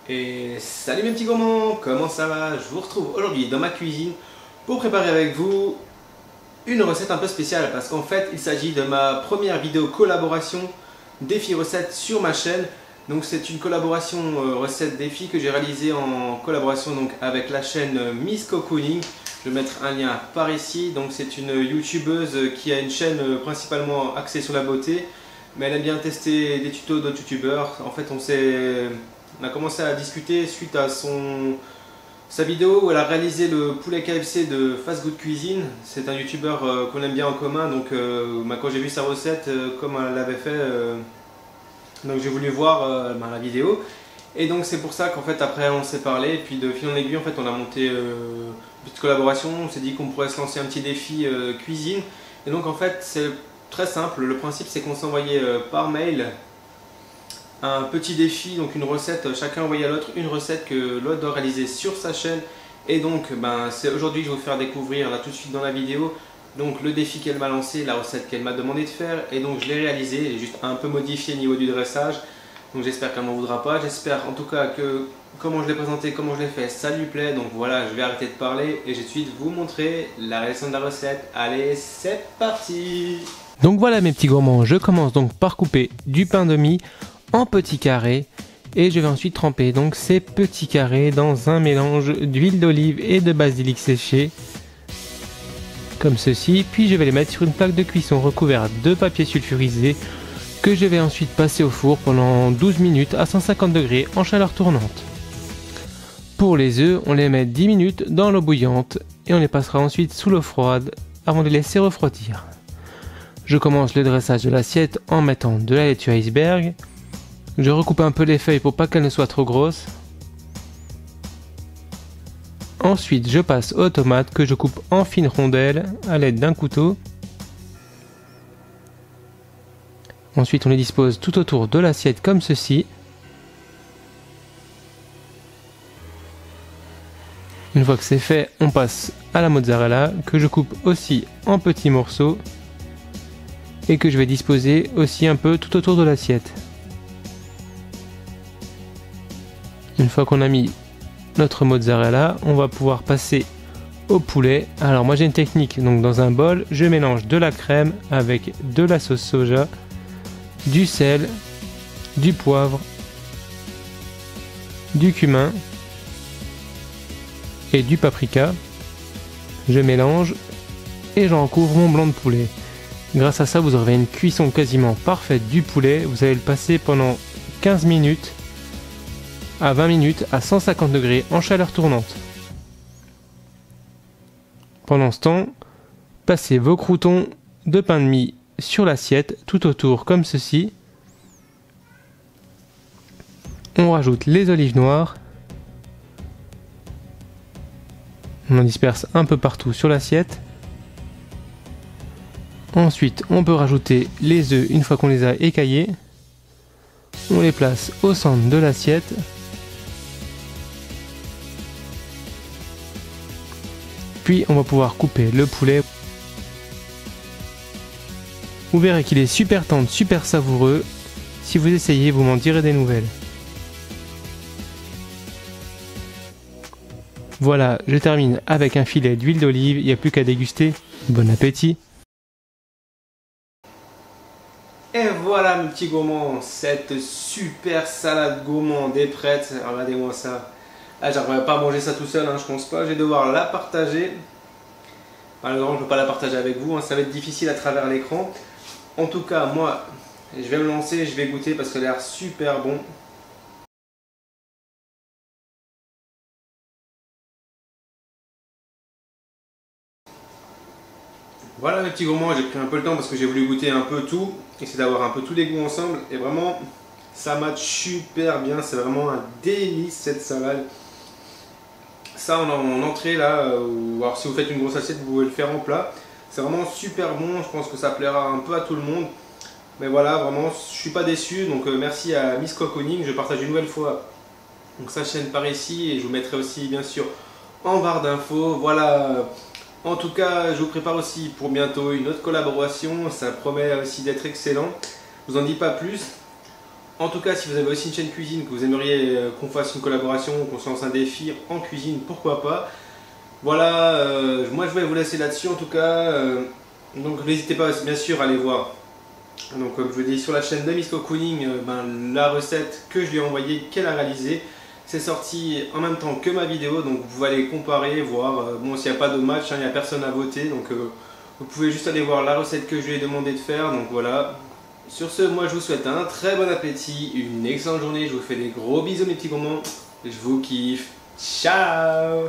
Et salut mes petits gourmands, comment ça va? Je vous retrouve aujourd'hui dans ma cuisine pour préparer avec vous une recette un peu spéciale parce qu'en fait il s'agit de ma première vidéo collaboration défi recette sur ma chaîne. Donc c'est une collaboration recette défi que j'ai réalisée en collaboration donc avec la chaîne Miss Cocooning. Je vais mettre un lien par ici. Donc c'est une youtubeuse qui a une chaîne principalement axée sur la beauté, mais elle aime bien tester des tutos d'autres youtubeurs. En fait on a commencé à discuter suite à sa vidéo où elle a réalisé le poulet KFC de Fast Good Cuisine. C'est un youtubeur qu'on aime bien en commun, donc quand j'ai vu sa recette, comme elle l'avait fait, donc j'ai voulu voir la vidéo. Et donc c'est pour ça qu'en fait après on s'est parlé, et puis de fil en aiguille en fait on a monté une petite collaboration. On s'est dit qu'on pourrait se lancer un petit défi cuisine. Et donc en fait c'est très simple, le principe c'est qu'on s'envoyait par mail un petit défi, donc une recette, chacun envoyait à l'autre une recette que l'autre doit réaliser sur sa chaîne. Et donc c'est aujourd'hui que je vais vous faire découvrir là tout de suite dans la vidéo donc le défi qu'elle m'a lancé, la recette qu'elle m'a demandé de faire, et donc je l'ai réalisé, j'ai juste un peu modifié au niveau du dressage. Donc j'espère qu'elle ne m'en voudra pas, j'espère en tout cas que comment je l'ai présenté, comment je l'ai fait, ça lui plaît. Donc voilà, je vais arrêter de parler et je vais tout de suite vous montrer la réalisation de la recette. Allez, c'est parti! Donc voilà mes petits gourmands, je commence donc par couper du pain de mie en petits carrés et je vais ensuite tremper donc ces petits carrés dans un mélange d'huile d'olive et de basilic séché comme ceci, puis je vais les mettre sur une plaque de cuisson recouverte de papier sulfurisé que je vais ensuite passer au four pendant 12 minutes à 150 degrés en chaleur tournante. Pour les œufs, on les met 10 minutes dans l'eau bouillante et on les passera ensuite sous l'eau froide avant de les laisser refroidir. Je commence le dressage de l'assiette en mettant de la laitue iceberg. Je recoupe un peu les feuilles pour pas qu'elles ne soient trop grosses. Ensuite, je passe aux tomates que je coupe en fines rondelles à l'aide d'un couteau. Ensuite, on les dispose tout autour de l'assiette comme ceci. Une fois que c'est fait, on passe à la mozzarella que je coupe aussi en petits morceaux et que je vais disposer aussi un peu tout autour de l'assiette. Une fois qu'on a mis notre mozzarella, on va pouvoir passer au poulet. Alors moi j'ai une technique, donc dans un bol, je mélange de la crème avec de la sauce soja, du sel, du poivre, du cumin et du paprika. Je mélange et j'en recouvre mon blanc de poulet. Grâce à ça, vous aurez une cuisson quasiment parfaite du poulet. Vous allez le passer pendant 15 minutes à 20 minutes à 150 degrés en chaleur tournante. Pendant ce temps, passez vos croûtons de pain de mie sur l'assiette tout autour comme ceci. On rajoute les olives noires. On en disperse un peu partout sur l'assiette. Ensuite, on peut rajouter les œufs une fois qu'on les a écaillés. On les place au centre de l'assiette. Puis on va pouvoir couper le poulet. Vous verrez qu'il est super tendre, super savoureux. Si vous essayez, vous m'en direz des nouvelles. Voilà, je termine avec un filet d'huile d'olive. Il n'y a plus qu'à déguster. Bon appétit! Et voilà mes petits gourmands, cette super salade gourmande est prête. Regardez-moi ça. Ah, j'arriverai pas à manger ça tout seul, hein, je pense pas. Je vais devoir la partager. Malheureusement, je ne peux pas la partager avec vous, hein, ça va être difficile à travers l'écran. En tout cas, moi, je vais me lancer, je vais goûter parce qu'elle a l'air super bon. Voilà mes petits gourmands, j'ai pris un peu le temps parce que j'ai voulu goûter un peu tout, essayer d'avoir un peu tous les goûts ensemble, et vraiment ça match super bien, c'est vraiment un délice cette salade. Ça en entrée là, ou alors si vous faites une grosse assiette vous pouvez le faire en plat, c'est vraiment super bon, je pense que ça plaira un peu à tout le monde. Mais voilà, vraiment je suis pas déçu, donc merci à Miss Cocooning, je partage une nouvelle fois donc sa chaîne par ici, et je vous mettrai aussi bien sûr en barre d'infos. Voilà. En tout cas, je vous prépare aussi pour bientôt une autre collaboration, ça promet aussi d'être excellent. Je vous en dis pas plus. En tout cas, si vous avez aussi une chaîne cuisine, que vous aimeriez qu'on fasse une collaboration, qu'on se lance un défi en cuisine, pourquoi pas. Voilà, moi je vais vous laisser là-dessus en tout cas. Donc n'hésitez pas bien sûr à aller voir. Donc comme je vous dis sur la chaîne de Miss Cocooning, la recette que je lui ai envoyée, qu'elle a réalisée. C'est sorti en même temps que ma vidéo, donc vous pouvez aller comparer, voir. Bon, s'il n'y a pas de match, il n'y a personne à voter, donc vous pouvez juste aller voir la recette que je lui ai demandé de faire. Donc voilà. Sur ce, moi je vous souhaite un très bon appétit, une excellente journée. Je vous fais des gros bisous mes petits gourmands. Je vous kiffe. Ciao!